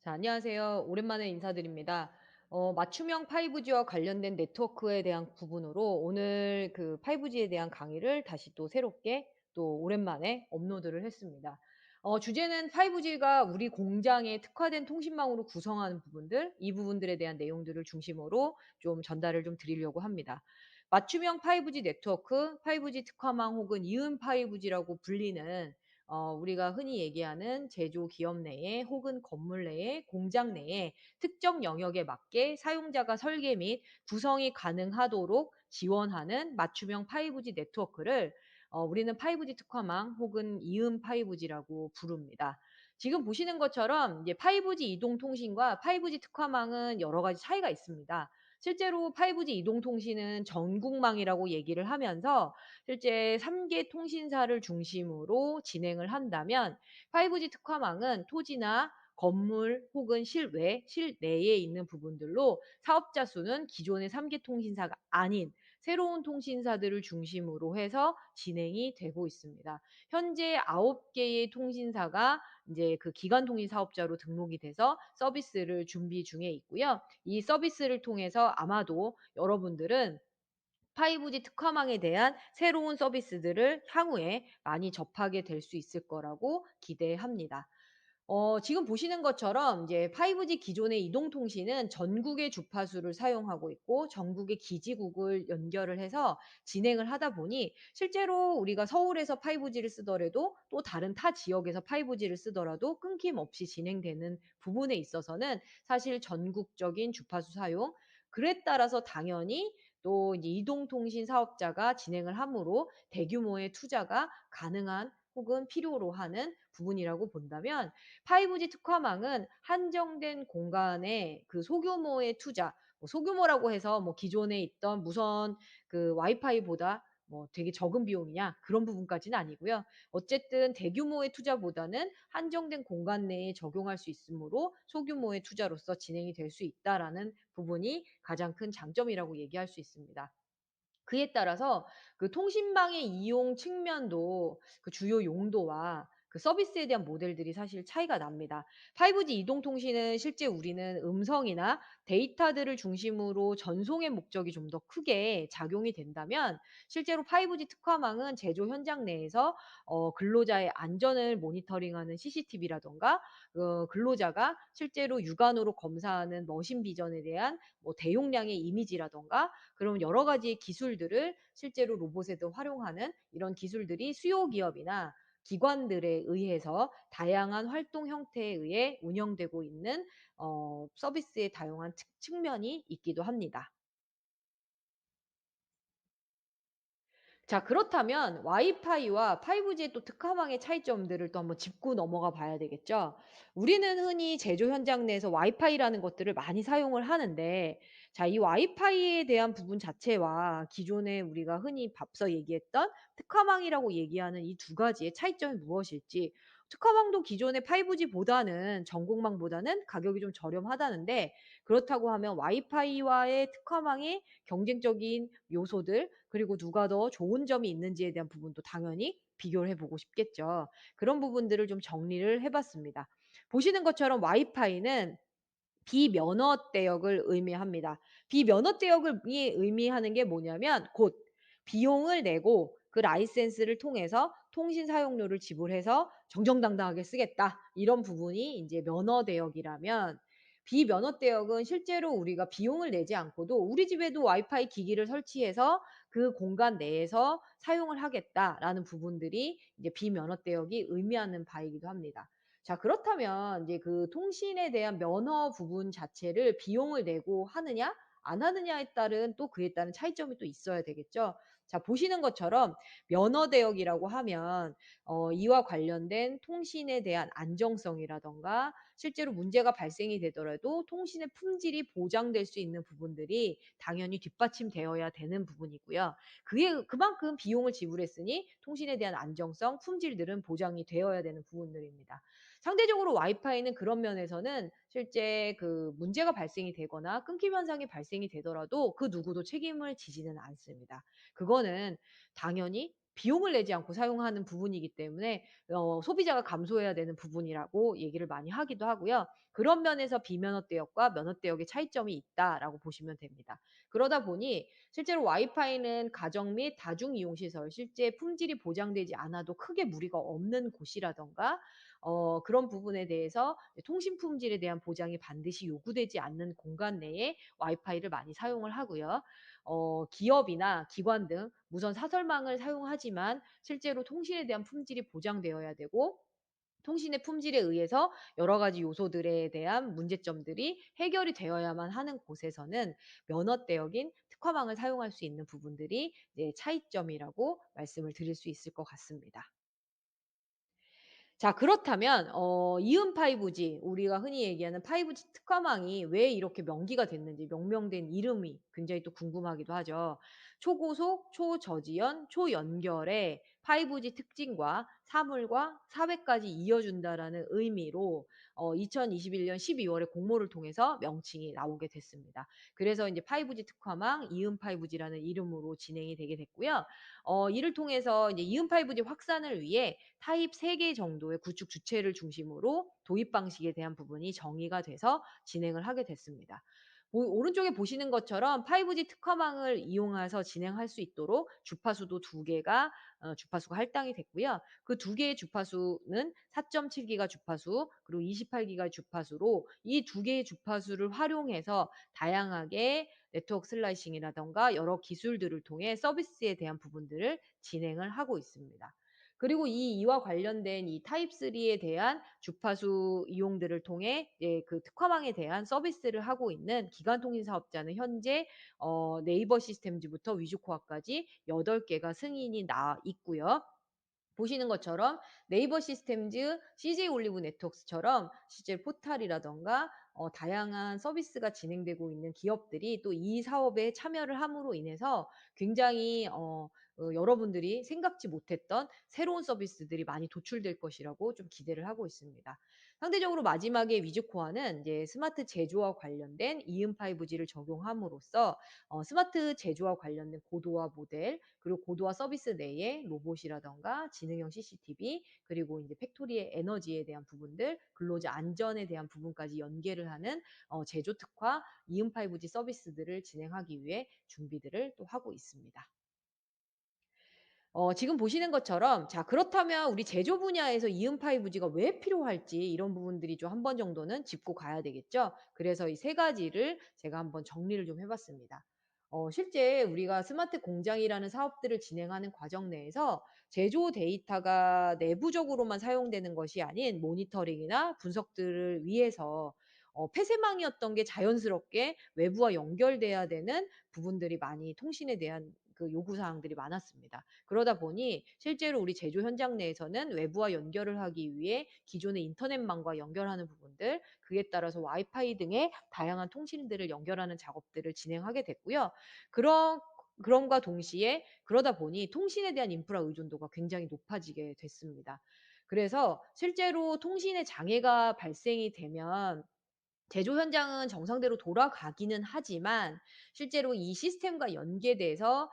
자, 안녕하세요. 오랜만에 인사드립니다. 맞춤형 5G와 관련된 네트워크에 대한 부분으로 오늘 그 5G에 대한 강의를 다시 또 새롭게 또 오랜만에 업로드를 했습니다. 주제는 5G가 우리 공장에 특화된 통신망으로 구성하는 부분들, 이 부분들에 대한 내용들을 중심으로 좀 전달을 좀 드리려고 합니다. 맞춤형 5G 네트워크, 5G 특화망 혹은 이음 5G라고 불리는 우리가 흔히 얘기하는 제조 기업 내에 혹은 건물 내에 공장 내에 특정 영역에 맞게 사용자가 설계 및 구성이 가능하도록 지원하는 맞춤형 5G 네트워크를 우리는 5G 특화망 혹은 이음 5G라고 부릅니다. 지금 보시는 것처럼 이제 5G 이동 통신과 5G 특화망은 여러 가지 차이가 있습니다. 실제로 5G 이동 통신은 전국망이라고 얘기를 하면서 실제 3개 통신사를 중심으로 진행을 한다면 5G 특화망은 토지나 건물 혹은 실외, 실내에 있는 부분들로 사업자 수는 기존의 3개 통신사가 아닌 새로운 통신사들을 중심으로 해서 진행이 되고 있습니다. 현재 9 개의 통신사가 인제 그 기관 통신 사업자로 등록이 돼서 서비스를 준비 중에 있고요. 이 서비스를 통해서 아마도 여러분들은 5G 특화망에 대한 새로운 서비스들을 향후에 많이 접하게 될 수 있을 거라고 기대합니다. 지금 보시는 것처럼 이제 5G 기존의 이동통신은 전국의 주파수를 사용하고 있고 전국의 기지국을 연결을 해서 진행을 하다 보니 실제로 우리가 서울에서 5G를 쓰더라도 또 다른 타 지역에서 5G를 쓰더라도 끊김없이 진행되는 부분에 있어서는 사실 전국적인 주파수 사용 그에 따라서 당연히 또 이제 이동통신 사업자가 진행을 함으로 대규모의 투자가 가능한 혹은 필요로 하는 부분이라고 본다면 5G 특화망은 한정된 공간에 그 소규모의 투자 소규모라고 해서 뭐 기존에 있던 무선 그 와이파이보다 뭐 되게 적은 비용이냐 그런 부분까지는 아니고요. 어쨌든 대규모의 투자보다는 한정된 공간 내에 적용할 수 있으므로 소규모의 투자로서 진행이 될 수 있다라는 부분이 가장 큰 장점이라고 얘기할 수 있습니다. 그에 따라서 그 통신망의 이용 측면도 그 주요 용도와 그 서비스에 대한 모델들이 사실 차이가 납니다. 5G 이동 통신은 실제 우리는 음성이나 데이터들을 중심으로 전송의 목적이 좀 더 크게 작용이 된다면 실제로 5G 특화망은 제조 현장 내에서 근로자의 안전을 모니터링하는 CCTV라든가 근로자가 실제로 육안으로 검사하는 머신 비전에 대한 뭐 대용량의 이미지라든가 그런 여러 가지의 기술들을 실제로 로봇에도 활용하는 이런 기술들이 수요 기업이나 기관들에 의해서 다양한 활동 형태에 의해 운영되고 있는 서비스의 다양한 측면이 있기도 합니다. 자, 그렇다면 와이파이와 5G의 또 특화망의 차이점들을 또 한번 짚고 넘어가 봐야 되겠죠. 우리는 흔히 제조 현장 내에서 와이파이라는 것들을 많이 사용을 하는데 자, 이 와이파이에 대한 부분 자체와 기존에 우리가 흔히 앞서 얘기했던 특화망이라고 얘기하는 이 두 가지의 차이점이 무엇일지 특화망도 기존의 5G보다는 전국망보다는 가격이 좀 저렴하다는데 그렇다고 하면 와이파이와의 특화망의 경쟁적인 요소들 그리고 누가 더 좋은 점이 있는지에 대한 부분도 당연히 비교를 해 보고 싶겠죠. 그런 부분들을 좀 정리를 해 봤습니다. 보시는 것처럼 와이파이는 비면허 대역을 의미합니다. 비면허 대역을 이 의미하는 게 뭐냐면 곧 비용을 내고 그 라이센스를 통해서 통신 사용료를 지불해서 정정당당하게 쓰겠다. 이런 부분이 인제 면허 대역이라면 비면허 대역은 실제로 우리가 비용을 내지 않고도 우리 집에도 와이파이 기기를 설치해서 그 공간 내에서 사용을 하겠다라는 부분들이 이제 비면허 대역이 의미하는 바이기도 합니다. 자, 그렇다면 이제 그 통신에 대한 면허 부분 자체를 비용을 내고 하느냐 안 하느냐에 따른 또 그에 따른 차이점이 또 있어야 되겠죠. 자, 보시는 것처럼 면허 대역이라고 하면 이와 관련된 통신에 대한 안정성이라든가 실제로 문제가 발생이 되더라도 통신의 품질이 보장될 수 있는 부분들이 당연히 뒷받침되어야 되는 부분이고요. 그게 그만큼 비용을 지불했으니 통신에 대한 안정성, 품질들은 보장이 되어야 되는 부분들입니다. 상대적으로 와이파이는 그런 면에서는 실제 그 문제가 발생이 되거나 끊김 현상이 발생이 되더라도 그 누구도 책임을 지지는 않습니다. 그거는 당연히 비용을 내지 않고 사용하는 부분이기 때문에 소비자가 감수해야 되는 부분이라고 얘기를 많이 하기도 하고요. 그런 면에서 비면허 대역과 면허 대역의 차이점이 있다라고 보시면 됩니다. 그러다 보니 실제로 와이파이는 가정 및 다중 이용 시설, 실제 품질이 보장되지 않아도 크게 무리가 없는 곳이라든가 그런 부분에 대해서 통신 품질에 대한 보장이 반드시 요구되지 않는 공간 내에 와이파이를 많이 사용을 하고요. 기업이나 기관 등 무선 사설망을 사용하지만 실제로 통신에 대한 품질이 보장되어야 되고, 통신의 품질에 의해서 여러 가지 요소들에 대한 문제점들이 해결이 되어야만 하는 곳에서는 면허 대역인 특화망을 사용할 수 있는 부분들이 이제 차이점이라고 말씀을 드릴 수 있을 것 같습니다. 자, 그렇다면 이음 5G, 우리가 흔히 얘기하는 5G 특화망이 왜 이렇게 명기가 됐는지, 명명된 이름이 굉장히 또 궁금하기도 하죠. 초고속, 초저지연, 초연결의 5G 특징과 사물과 사회까지 이어준다라는 의미로 2021년 12 월에 공모를 통해서 명칭이 나오게 됐습니다. 그래서 인제 5G 특화망 이음 5G라는 이름으로 진행이 되게 됐고요. 이를 통해서 이제 이음 5G 확산을 위해 타입 3개 정도의 구축 주체를 중심으로 도입 방식에 대한 부분이 정의가 돼서 진행을 하게 됐습니다. 오른쪽에 보시는 것처럼 5G 특화망을 이용해서 진행할 수 있도록 주파수도 2 개가 주파수가 할당이 됐고요. 그 2 개의 주파수는 4.7 기가 주파수 그리고 28 기가 주파수로 이 2 개의 주파수를 활용해서 다양하게 네트워크 슬라이싱이라든가 여러 기술들을 통해 서비스에 대한 부분들을 진행을 하고 있습니다. 그리고 이와 관련된 이 타입 3에 대한 주파수 이용들을 통해 그 특화망에 대한 서비스를 하고 있는 기관 통신 사업자는 현재 네이버 시스템즈부터 위주코아까지 8 개가 승인이 나 있고요. 보시는 것처럼 네이버 시스템즈, CJ 올리브 네트워크스처럼 실제 포탈이라든가 다양한 서비스가 진행되고 있는 기업들이 또 이 사업에 참여를 함으로 인해서 굉장히 여러분들이 생각지 못했던 새로운 서비스들이 많이 도출될 것이라고 좀 기대를 하고 있습니다. 상대적으로 마지막에 위즈코어는 이제 스마트 제조와 관련된 이음 5G를 적용함으로써 스마트 제조와 관련된 고도화 모델 그리고 고도화 서비스 내에 로봇이라든가 지능형 CCTV 그리고 인제 팩토리의 에너지에 대한 부분들, 근로자 안전에 대한 부분까지 연계를 하는 제조 특화 이음 5G 서비스들을 진행하기 위해 준비들을 또 하고 있습니다. 지금 보시는 것처럼 자, 그렇다면 우리 제조 분야에서 이음 5G가 왜 필요할지 이런 부분들이 좀 한 번 정도는 짚고 가야 되겠죠. 그래서 이 세 가지를 제가 한번 정리를 좀 해 봤습니다. 실제 우리가 스마트 공장이라는 사업들을 진행하는 과정 내에서 제조 데이터가 내부적으로만 사용되는 것이 아닌 모니터링이나 분석들을 위해서 폐쇄망이었던 게 자연스럽게 외부와 연결돼야 되는 부분들이 많이 통신에 대한 그 요구 사항들이 많았습니다. 그러다 보니 실제로 우리 제조 현장 내에서는 외부와 연결을 하기 위해 기존의 인터넷망과 연결하는 부분들, 그에 따라서 와이파이 등의 다양한 통신들을 연결하는 작업들을 진행하게 됐고요. 그런 그럼과 동시에 그러다 보니 통신에 대한 인프라 의존도가 굉장히 높아지게 됐습니다. 그래서 실제로 통신에 장애가 발생이 되면 제조 현장은 정상대로 돌아가기는 하지만 실제로 이 시스템과 연계돼서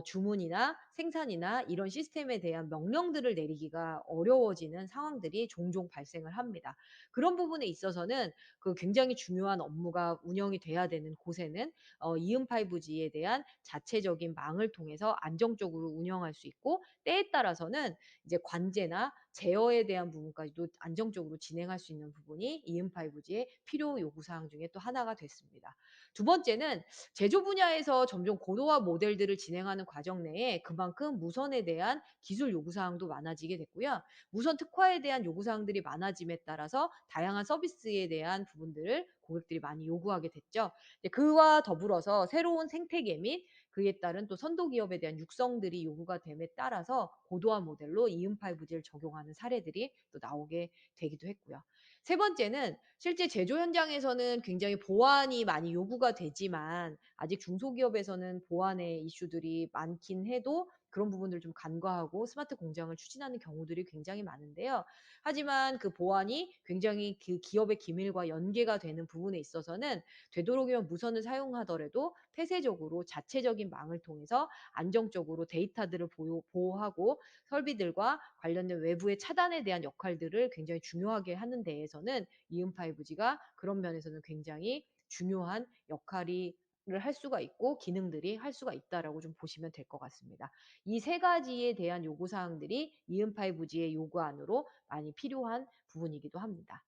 주문이나 생산이나 이런 시스템에 대한 명령들을 내리기가 어려워지는 상황들이 종종 발생을 합니다. 그런 부분에 있어서는 그 굉장히 중요한 업무가 운영이 돼야 되는 곳에는 이음 5G에 대한 자체적인 망을 통해서 안정적으로 운영할 수 있고, 때에 따라서는 이제 관제나 제어에 대한 부분까지도 안정적으로 진행할 수 있는 부분이 이음 5G의 필요 요구 사항 중에 또 하나가 됐습니다. 두 번째는 제조 분야에서 점점 고도화 모델들을 진행하는 과정 내에 그만큼 무선에 대한 기술 요구 사항도 많아지게 됐고요. 무선 특화에 대한 요구 사항들이 많아짐에 따라서 다양한 서비스에 대한 부분들을 고객들이 많이 요구하게 됐죠. 이제 그와 더불어서 새로운 생태계 및 그에 따른 또 선도 기업에 대한 육성들이 요구가 됨에 따라서 고도화 모델로 이음 5G를 적용하는 사례들이 또 나오게 되기도 했고요. 세 번째는 실제 제조 현장에서는 굉장히 보안이 많이 요구가 되지만 아직 중소기업에서는 보안의 이슈들이 많긴 해도 그런 부분들을 좀 간과하고 스마트 공장을 추진하는 경우들이 굉장히 많은데요. 하지만 그 보안이 굉장히 그 기업의 기밀과 연계가 되는 부분에 있어서는 되도록이면 무선을 사용하더라도 폐쇄적으로 자체적인 망을 통해서 안정적으로 데이터들을 보호하고 설비들과 관련된 외부의 차단에 대한 역할들을 굉장히 중요하게 하는 데에서는 이음5G가 그런 면에서는 굉장히 중요한 역할이 를 할 수가 있고 기능들이 할 수가 있다라고 좀 보시면 될 것 같습니다. 이 세 가지에 대한 요구 사항들이 이음5G의 요구안으로 많이 필요한 부분이기도 합니다.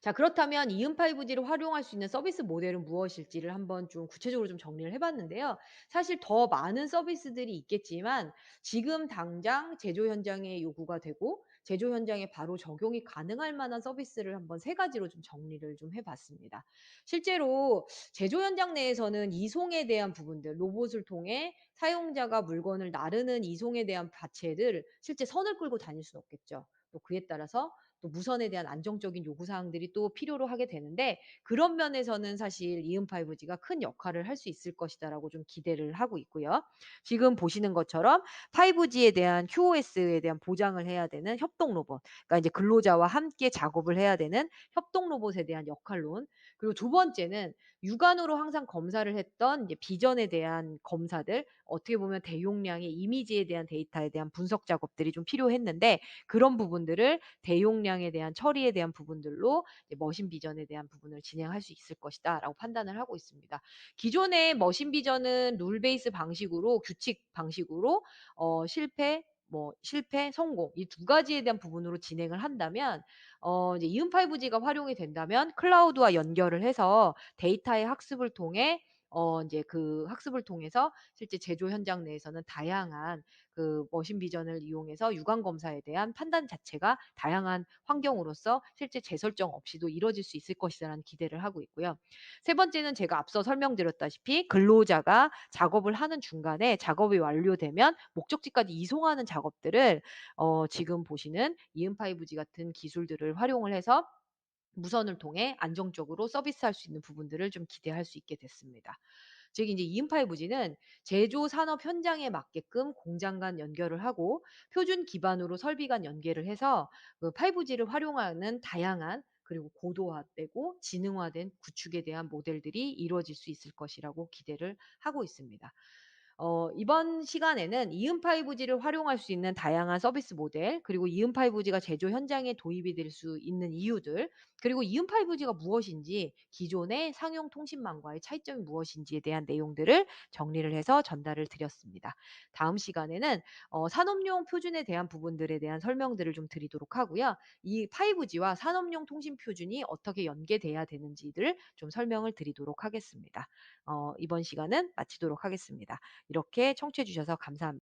자, 그렇다면 이음5G를 활용할 수 있는 서비스 모델은 무엇일지를 한번 좀 구체적으로 좀 정리를 해 봤는데요. 사실 더 많은 서비스들이 있겠지만 지금 당장 제조 현장에 요구가 되고 제조 현장에 바로 적용이 가능할 만한 서비스를 한번 세 가지로 좀 정리를 좀 해 봤습니다. 실제로 제조 현장 내에서는 이송에 대한 부분들, 로봇을 통해 사용자가 물건을 나르는 이송에 대한 자체를 실제 선을 끌고 다닐 수는 없겠죠. 또 그에 따라서 또 무선에 대한 안정적인 요구 사항들이 또 필요로 하게 되는데 그런 면에서는 사실 이음5G가 큰 역할을 할 수 있을 것이다라고 좀 기대를 하고 있고요. 지금 보시는 것처럼 5G에 대한 QoS에 대한 보장을 해야 되는 협동 로봇, 그러니까 이제 근로자와 함께 작업을 해야 되는 협동 로봇에 대한 역할론, 그리고 두 번째는 육안으로 항상 검사를 했던 이제 비전에 대한 검사들, 어떻게 보면 대용량의 이미지에 대한 데이터에 대한 분석 작업들이 좀 필요했는데 그런 부분들을 대용량에 대한 처리에 대한 부분들로 이제 머신 비전에 대한 부분을 진행할 수 있을 것이다라고 판단을 하고 있습니다. 기존의 머신 비전은 룰 베이스 방식으로 규칙 방식으로 실패, 실패, 성공 이 두 가지에 대한 부분으로 진행을 한다면 이제 이음5G가 활용이 된다면 클라우드와 연결을 해서 데이터의 학습을 통해 인제 그 학습을 통해서 실제 제조 현장 내에서는 다양한 그 머신 비전을 이용해서 유관 검사에 대한 판단 자체가 다양한 환경으로서 실제 재설정 없이도 이루어질 수 있을 것이라는 기대를 하고 있고요. 세 번째는 제가 앞서 설명드렸다시피 근로자가 작업을 하는 중간에 작업이 완료되면 목적지까지 이송하는 작업들을 지금 보시는 이음5G 같은 기술들을 활용을 해서 무선을 통해 안정적으로 서비스할 수 있는 부분들을 좀 기대할 수 있게 됐습니다. 즉 인제 이음5G는 제조 산업 현장에 맞게끔 공장 간 연결을 하고 표준 기반으로 설비 간 연계를 해서 그 5G를 활용하는 다양한 그리고 고도화되고 지능화된 구축에 대한 모델들이 이루어질 수 있을 것이라고 기대를 하고 있습니다. 이번 시간에는 이음5G를 활용할 수 있는 다양한 서비스 모델, 그리고 이음5G가 제조 현장에 도입이 될 수 있는 이유들, 그리고 이음5G가 무엇인지, 기존의 상용 통신망과의 차이점이 무엇인지에 대한 내용들을 정리를 해서 전달을 드렸습니다. 다음 시간에는 산업용 표준에 대한 부분들에 대한 설명들을 좀 드리도록 하고요. 이 5G와 산업용 통신 표준이 어떻게 연계돼야 되는지를 좀 설명을 드리도록 하겠습니다. 이번 시간은 마치도록 하겠습니다. 이렇게 청취해 주셔서 감사합니다.